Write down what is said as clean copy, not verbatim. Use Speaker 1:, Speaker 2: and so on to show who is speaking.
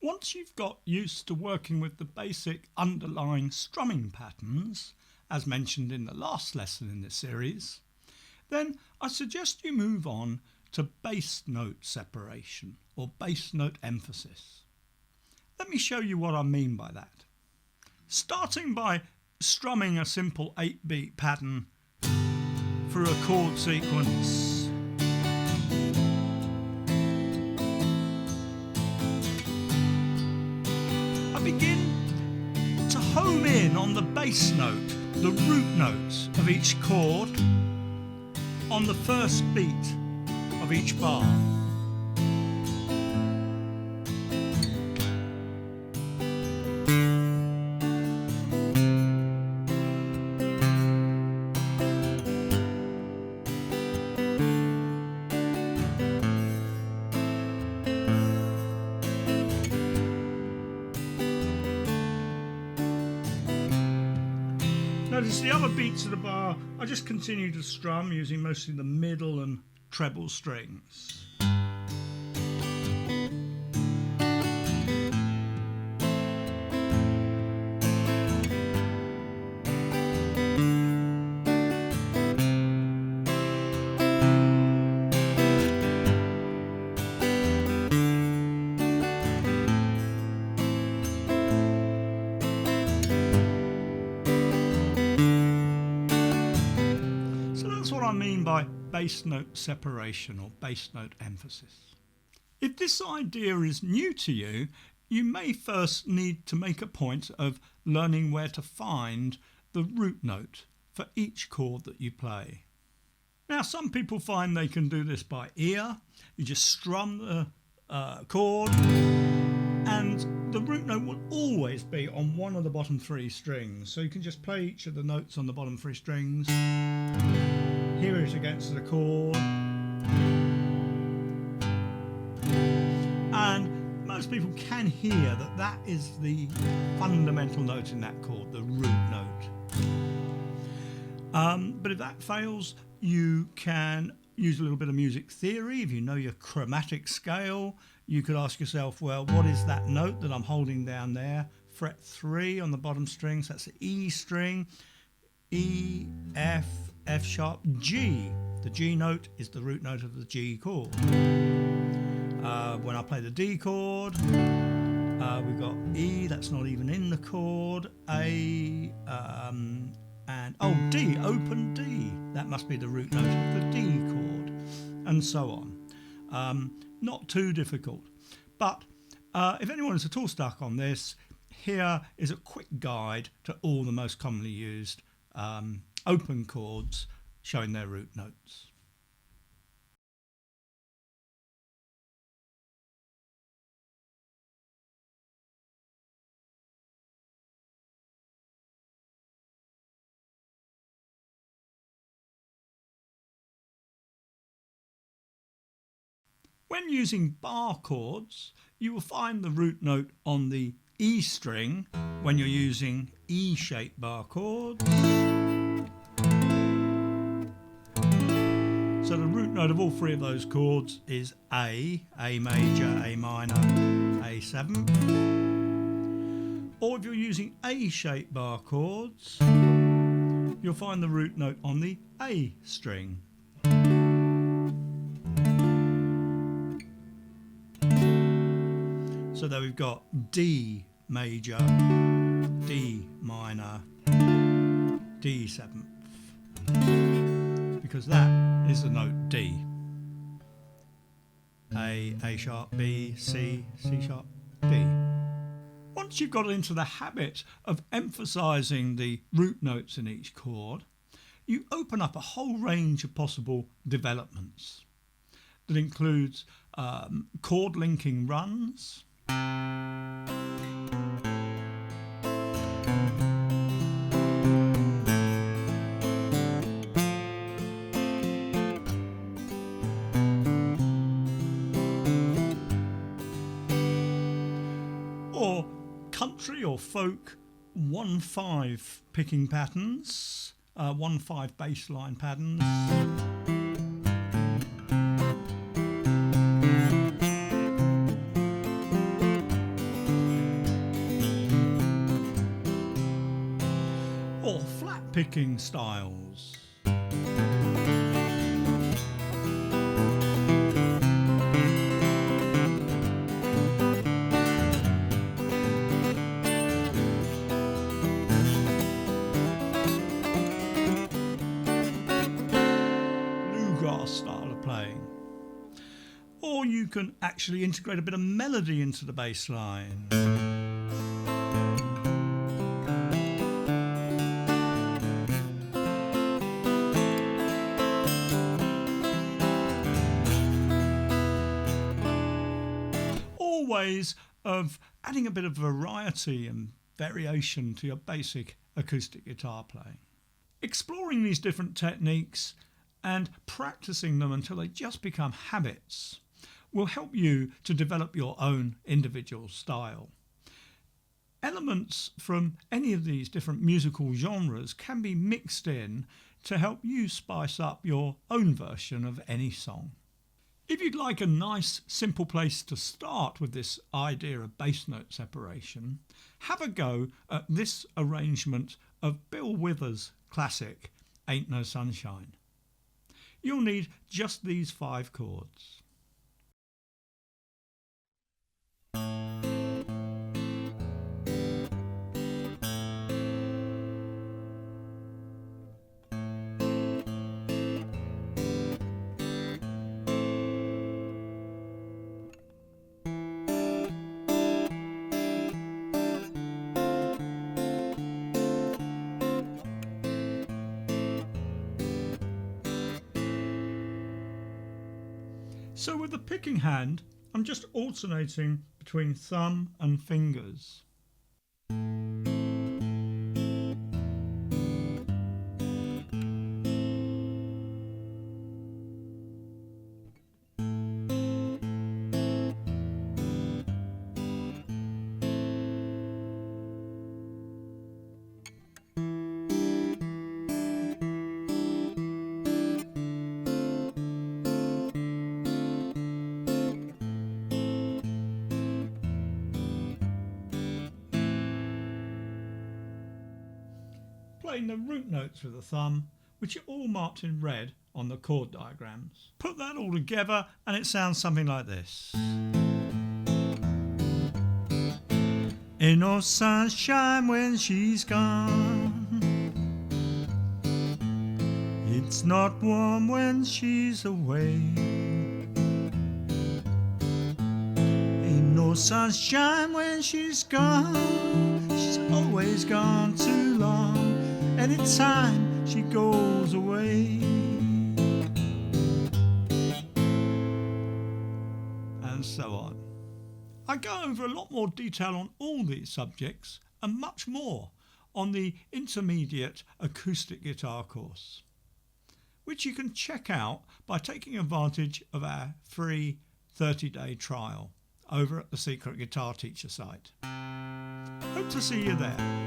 Speaker 1: Once you've got used to working with the basic underlying strumming patterns, as mentioned in the last lesson in this series, then I suggest you move on to bass note separation or bass note emphasis. Let me show you what I mean by that. Starting by strumming a simple 8-beat pattern through a chord sequence, I begin to home in on the bass note, the root notes of each chord on the first beat of each bar. Notice the other beats of the bar, I just continue to strum using mostly the middle and treble strings. I mean by bass note separation or bass note emphasis. If this idea is new to you, you may first need to make a point of learning where to find the root note for each chord that you play. Now, some people find they can do this by ear. You just strum the chord and the root note will always be on one of the bottom 3 strings. So you can just play each of the notes on the bottom 3 strings. Hear it against the chord, and most people can hear that that is the fundamental note in that chord, the root note. But if that fails, you can use a little bit of music theory. If you know your chromatic scale, you could ask yourself, well, what is that note that I'm holding down there? Fret 3 on the bottom string, so that's the E string, E, F, F sharp, G. The G note is the root note of the G chord. When I play the D chord, we've got E, that's not even in the chord, A, and D, open D. That must be the root note of the D chord, and so on. Not too difficult. But if anyone is at all stuck on this, here is a quick guide to all the most commonly used open chords showing their root notes. When using bar chords, you will find the root note on the E string when you're using E-shaped bar chords. So the root note of all 3 of those chords is A major, A minor, A7. Or if you're using A-shaped bar chords, you'll find the root note on the A string. So there we've got D major, D minor, D7th, because that is the note D. A sharp, B, C, C sharp, D. Once you've got into the habit of emphasising the root notes in each chord, you open up a whole range of possible developments that includes chord linking runs, or country or folk 1/5 picking patterns, 1/5 bass line patterns. picking styles. Bluegrass style of playing. Or you can actually integrate a bit of melody into the bass line. All ways of adding a bit of variety and variation to your basic acoustic guitar playing. Exploring these different techniques and practicing them until they just become habits will help you to develop your own individual style. Elements from any of these different musical genres can be mixed in to help you spice up your own version of any song. If you'd like a nice, simple place to start with this idea of bass note separation, have a go at this arrangement of Bill Withers' classic Ain't No Sunshine. You'll need just these 5 chords. So with the picking hand, I'm just alternating between thumb and fingers. Playing the root notes with the thumb, which are all marked in red on the chord diagrams. Put that all together and it sounds something like this. Ain't no sunshine when she's gone. It's not warm when she's away. Ain't no sunshine when she's gone. She's always gone too long. Anytime she goes away. And so on. I go over a lot more detail on all these subjects and much more on the intermediate acoustic guitar course, which you can check out by taking advantage of our free 30-day trial over at the Secret Guitar Teacher site. Hope to see you there.